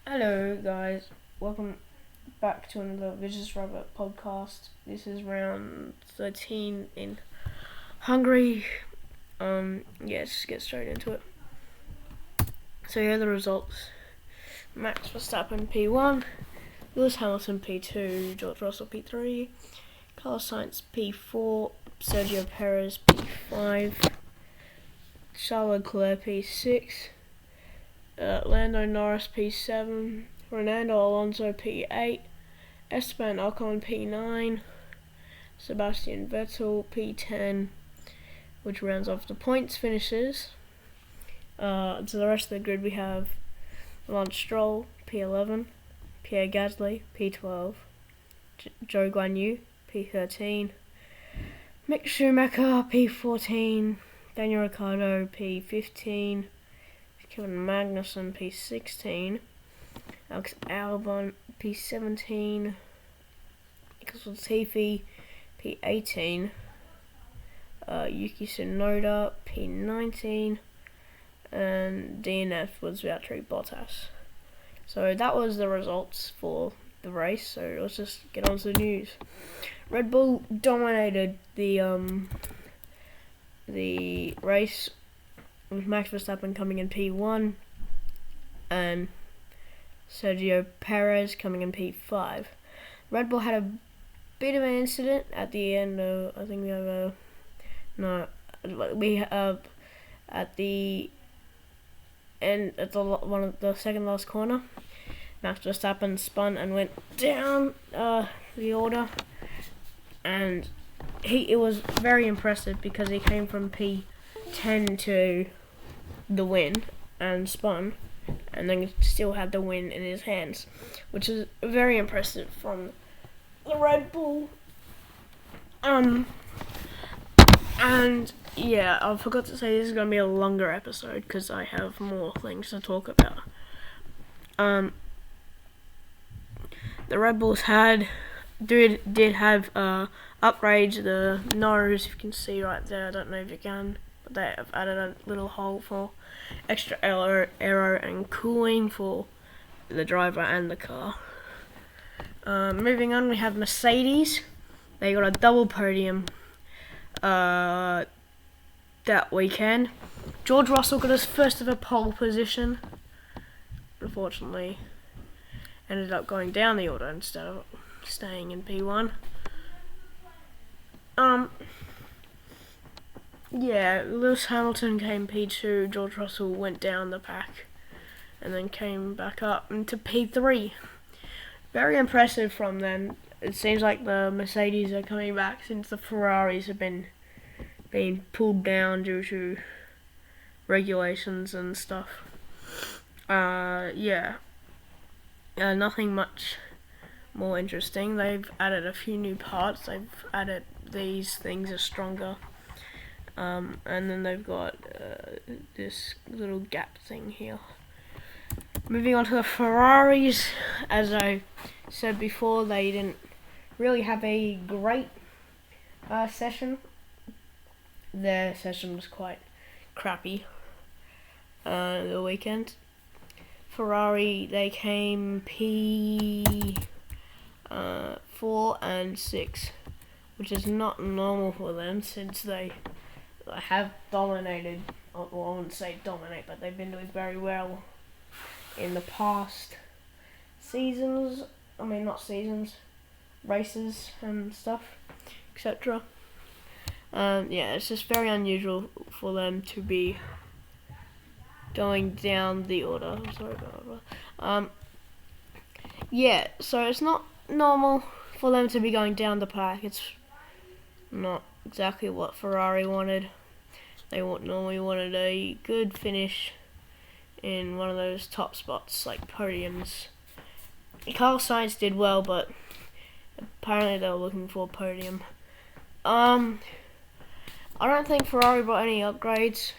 Hello, guys. Welcome back to another Vicious Rabbit podcast. This is round 13 in Hungary. Let's get straight into it. So here are the results. Max Verstappen P1, Lewis Hamilton P2, George Russell P3, Carlos Sainz P4, Sergio Perez P5, Charles Leclerc P6, Lando Norris P7, Fernando Alonso P8, Esteban Ocon P9, Sebastian Vettel P10, which rounds off the points finishes. To the rest of the grid we have Lance Stroll P11, Pierre Gasly P12, Zhou Guanyu P13, Mick Schumacher P14, Daniel Ricciardo P15, Kevin Magnussen P16, Alex Albon P17, Nicholas Latifi P18, Yuki Tsunoda P19, and DNF was Valtteri Bottas. So that was the results for the race. So let's just get on to the news. Red Bull dominated the race, with Max Verstappen coming in P1 and Sergio Perez coming in P5. Red Bull had a bit of an incident at the end of, at the end at the second last corner. Max Verstappen spun and went down the order, and it was very impressive because he came from P10 to the win and spun, and then still had the win in his hands, which is very impressive from the Red Bull. And yeah, I forgot to say this is going to be a longer episode because I have more things to talk about. The Red Bulls did have upgrades. The nose, you can see right there, I don't know if you can, but they have added a little hole for extra aero and cooling for the driver and the car. Moving on, we have Mercedes. They got a double podium that weekend. George Russell got his first ever pole position. Unfortunately, ended up going down the order instead of staying in P1. Lewis Hamilton came P2, George Russell went down the pack and then came back up into P3. Very impressive from them. It seems like the Mercedes are coming back since the Ferraris have been being pulled down due to regulations and stuff. Nothing much more interesting. They've added a few new parts. They've added these things are stronger. And then they've got this little gap thing here. Moving on to the Ferraris, as I said before, they didn't really have a great session. Their session was quite crappy the weekend. Ferrari, they came P4 and 6, which is not normal for them since they have dominated. Well, I wouldn't say dominate, but they've been doing very well in the past seasons. I mean, not seasons, races and stuff, etc. It's just very unusual for them to be going down the order. I'm sorry about that. So it's not normal for them to be going down the pack. It's not exactly what Ferrari wanted. They normally wanted a good finish in one of those top spots like podiums. Carlos Sainz did well, but apparently they were looking for a podium. I don't think Ferrari brought any upgrades.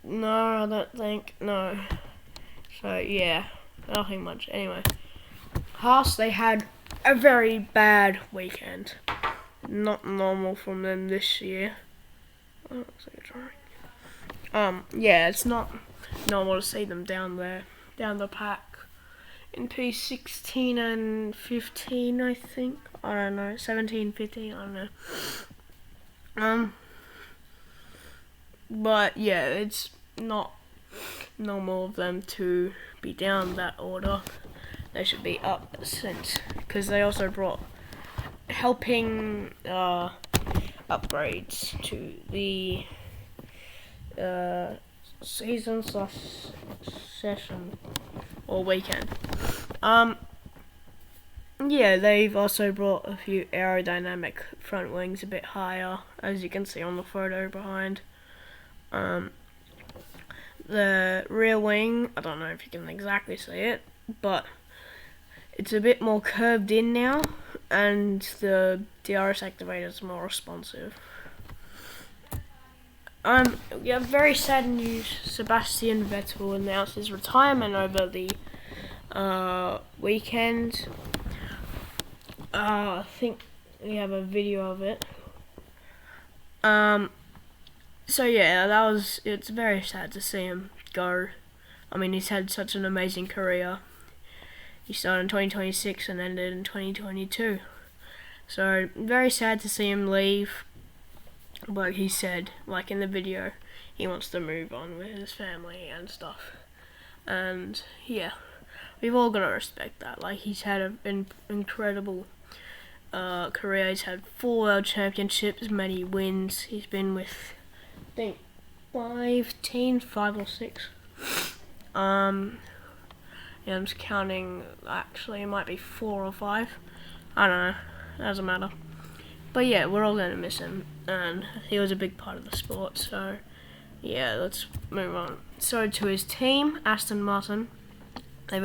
No, I don't think. No. So, yeah. Nothing much. Anyway. Haas, they had a very bad weekend. Not normal from them this year. Oh, looks like a drawing. It's not normal to see them down the pack in P16 and 15, I think. I don't know, 17, 15, I don't know. But yeah, it's not normal of them to be down that order. They should be up since, because they also brought helping upgrades to the season/session or weekend. Yeah, they've also brought a few aerodynamic front wings a bit higher, as you can see on the photo behind. The rear wing, I don't know if you can exactly see it, but it's a bit more curved in now, and the DRS activator is more responsive. Yeah, very sad news. Sebastian Vettel announced his retirement over the weekend. I think we have a video of it. So yeah, it's very sad to see him go. I mean, he's had such an amazing career. He started in 2026 and ended in 2022. So very sad to see him leave. But he said, like in the video, he wants to move on with his family and stuff. And yeah, we've all got to respect that. Like, he's had an incredible career. He's had 4 world championships, many wins. He's been with, I think, 5 or 6. Yeah, I'm just counting. Actually, it might be 4 or 5. I don't know. Doesn't matter. But yeah, we're all going to miss him, and he was a big part of the sport. So yeah, let's move on. So to his team, Aston Martin, they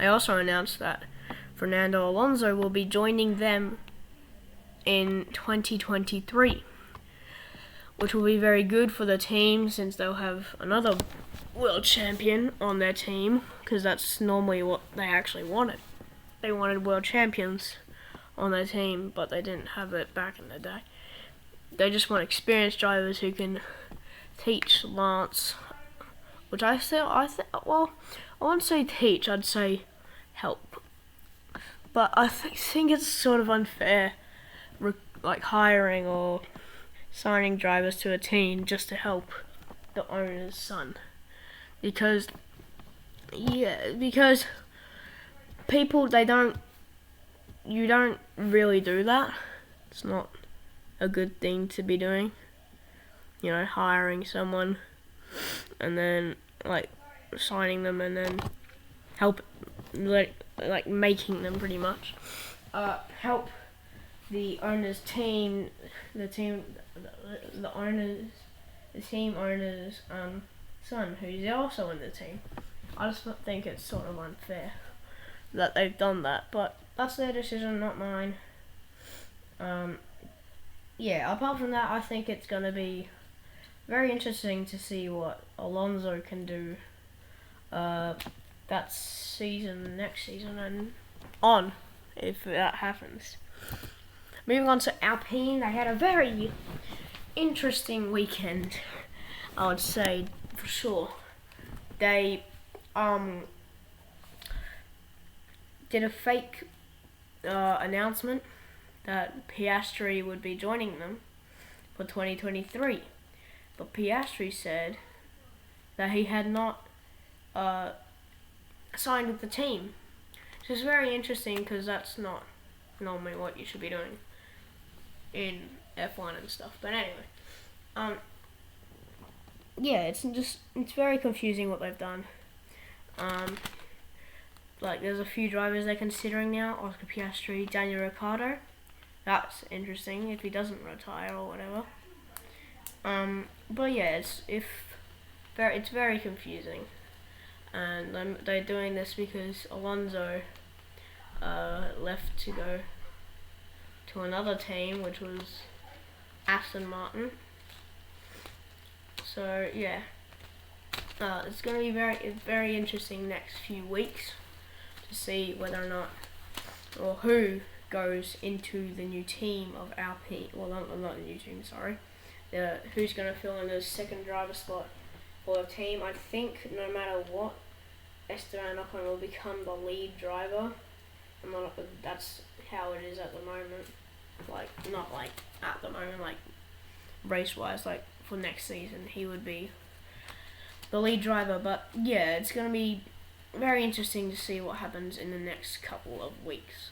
also announced that Fernando Alonso will be joining them in 2023, which will be very good for the team since they'll have another world champion on their team, because that's normally what they actually wanted. They wanted world champions on their team, but they didn't have it back in the day. They just want experienced drivers who can teach Lance, which I wouldn't say teach, I'd say help. But I think it's sort of unfair, like hiring or signing drivers to a team just to help the owner's son. Because people, you don't really do that. It's not a good thing to be doing. You know, hiring someone and then like signing them and then making them pretty much help the owner's team, the team owner's son, who's also in the team. I just think it's sort of unfair that they've done that, but that's their decision, not mine. Yeah, apart from that, I think it's going to be very interesting to see what Alonso can do that season, next season, and on, if that happens. Moving on to Alpine, they had a very interesting weekend, I would say, for sure. They did a fake announcement that Piastri would be joining them for 2023, but Piastri said that he had not signed with the team, which is very interesting because that's not normally what you should be doing in F1 and stuff. But anyway, yeah, it's very confusing what they've done. Like, there's a few drivers they're considering now: Oscar Piastri, Daniel Ricciardo. That's interesting if he doesn't retire or whatever. But yeah, it's very confusing, and they're doing this because Alonso left to go to another team, which was Aston Martin. So yeah, it's going to be very interesting next few weeks to see whether or not, or who goes into the new team of Alpine. Well, not the new team, sorry. Who's going to fill in the second driver spot for the team. I think no matter what, Esteban Ocon will become the lead driver. That's how it is at the moment. Like, not like at the moment, like race-wise, like for next season, he would be the lead driver. But yeah, it's going to be very interesting to see what happens in the next couple of weeks.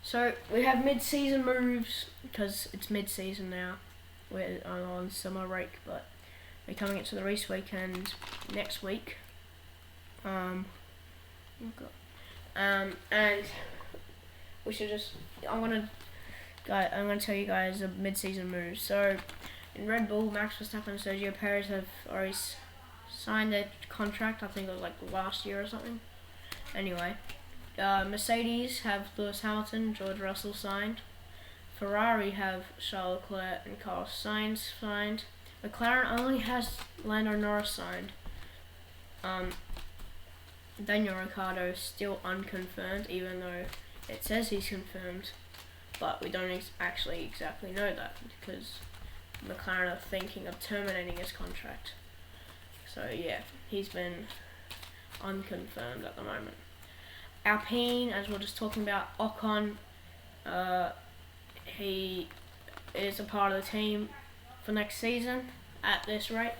So we have mid-season moves because it's mid-season now. We're on summer break, but we're coming into the race weekend next week. And we should just. I'm gonna tell you guys the mid-season moves. So in Red Bull, Max Verstappen and Sergio Perez have already signed their contract. I think it was like last year or something. Anyway, Mercedes have Lewis Hamilton, George Russell signed. Ferrari have Charles Leclerc and Carlos Sainz signed. McLaren only has Lando Norris signed. Daniel Ricciardo is still unconfirmed, even though it says he's confirmed, but we don't actually exactly know that because McLaren are thinking of terminating his contract. So yeah, he's been unconfirmed at the moment. Alpine, as we're just talking about, Ocon, he is a part of the team for next season at this rate,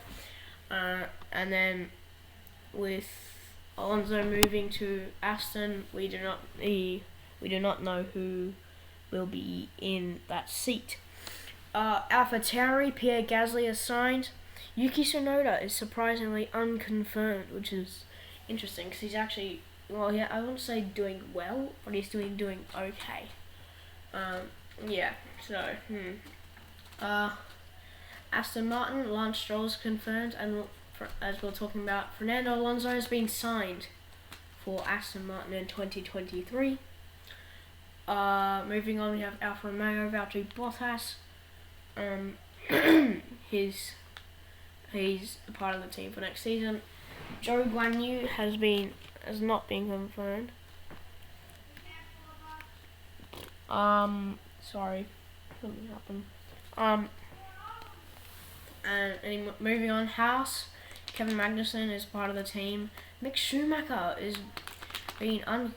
and then with Alonso moving to Aston, we do not know who will be in that seat. AlphaTauri, Pierre Gasly is signed. Yuki Tsunoda is surprisingly unconfirmed, which is interesting because he's actually, well, yeah, I wouldn't say doing well, but he's doing okay. Yeah, so, Aston Martin, Lance Stroll's confirmed, and as we're talking about, Fernando Alonso has been signed for Aston Martin in 2023. Moving on, we have Alfa Romeo, Valtteri Bottas. He's a part of the team for next season. Zhou Guanyu has not been confirmed. Sorry, something happened. And moving on, Haas, Kevin Magnussen is part of the team. Mick Schumacher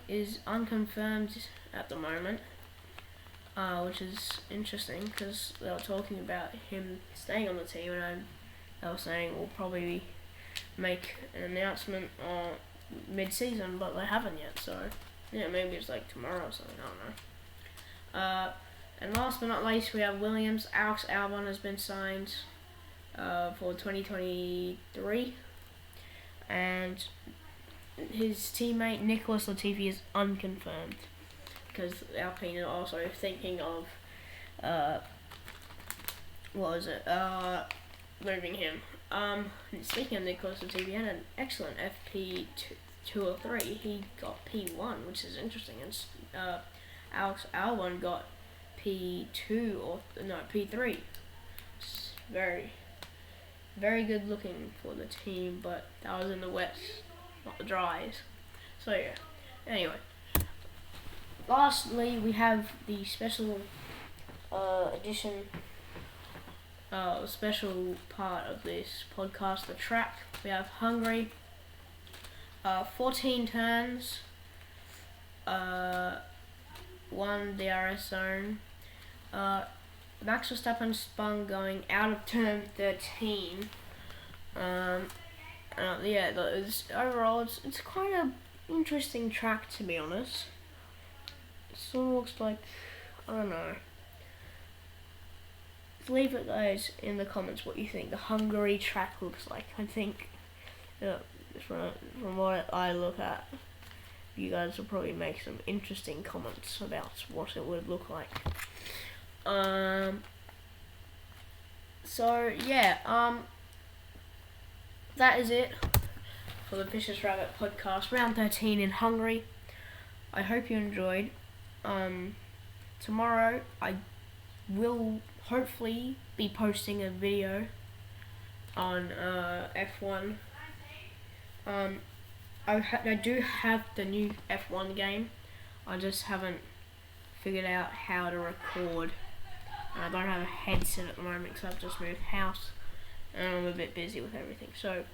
is unconfirmed at the moment, which is interesting because they were talking about him staying on the team, and they were saying we'll probably make an announcement mid-season, but they haven't yet. So yeah, maybe it's like tomorrow or something. I don't know. And last but not least, we have Williams. Alex Albon has been signed for 2023, and his teammate Nicholas Latifi is unconfirmed because Alpine are also thinking of moving him. Speaking of Nicholas Latifi, he had an excellent FP2 or 3. He got P1, which is interesting, and Alex Albon got P2 or P3. It's very, very good looking for the team, but that was in the wets, not the dries. So yeah. Anyway, lastly, we have the special special part of this podcast, the track. We have Hungary, 14 turns, 1 DRS zone. Max Verstappen spun going out of turn 13. Overall, it's quite an interesting track, to be honest. It sort of looks like, I don't know. Leave it, guys, in the comments what you think the Hungary track looks like. I think, from what I look at, you guys will probably make some interesting comments about what it would look like. So yeah, that is it for the Vicious Rabbit podcast, round 13 in Hungary. I hope you enjoyed. Tomorrow I will hopefully be posting a video on F1. I do have the new F1 game. I just haven't figured out how to record. I don't have a headset at the moment because I've just moved house and I'm a bit busy with everything. So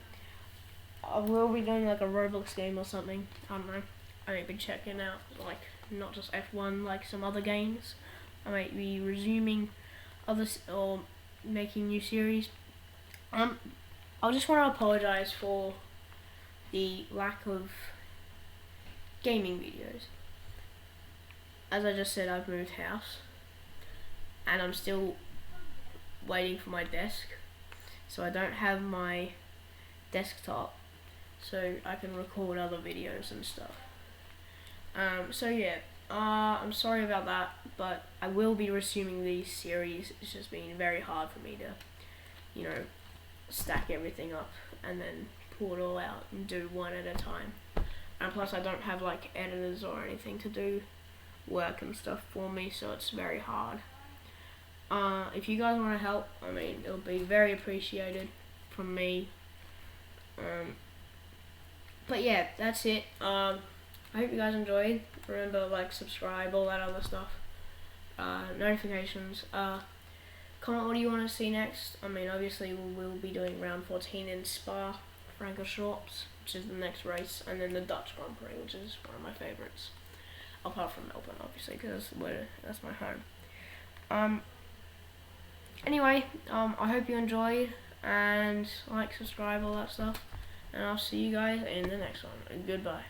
I will be doing like a Roblox game or something. I don't know. I might be checking out like not just F1, like some other games. I might be resuming others or making new series. I just want to apologize for the lack of gaming videos. As I just said, I've moved house and I'm still waiting for my desk, so I don't have my desktop so I can record other videos and stuff. So yeah, I'm sorry about that, but I will be resuming these series. It's just been very hard for me to, stack everything up and then pull it all out and do one at a time. And plus I don't have like editors or anything to do work and stuff for me, so it's very hard. If you guys want to help, I mean, it'll be very appreciated from me. But yeah, that's it. I hope you guys enjoyed. Remember, like, subscribe, all that other stuff. Notifications. Comment what do you want to see next. I mean, obviously we'll be doing round 14 in Spa, Francorchamps, which is the next race, and then the Dutch Grand Prix, which is one of my favourites. Apart from Melbourne, obviously, because that's my home. Anyway, I hope you enjoyed, and like, subscribe, all that stuff, and I'll see you guys in the next one. Goodbye.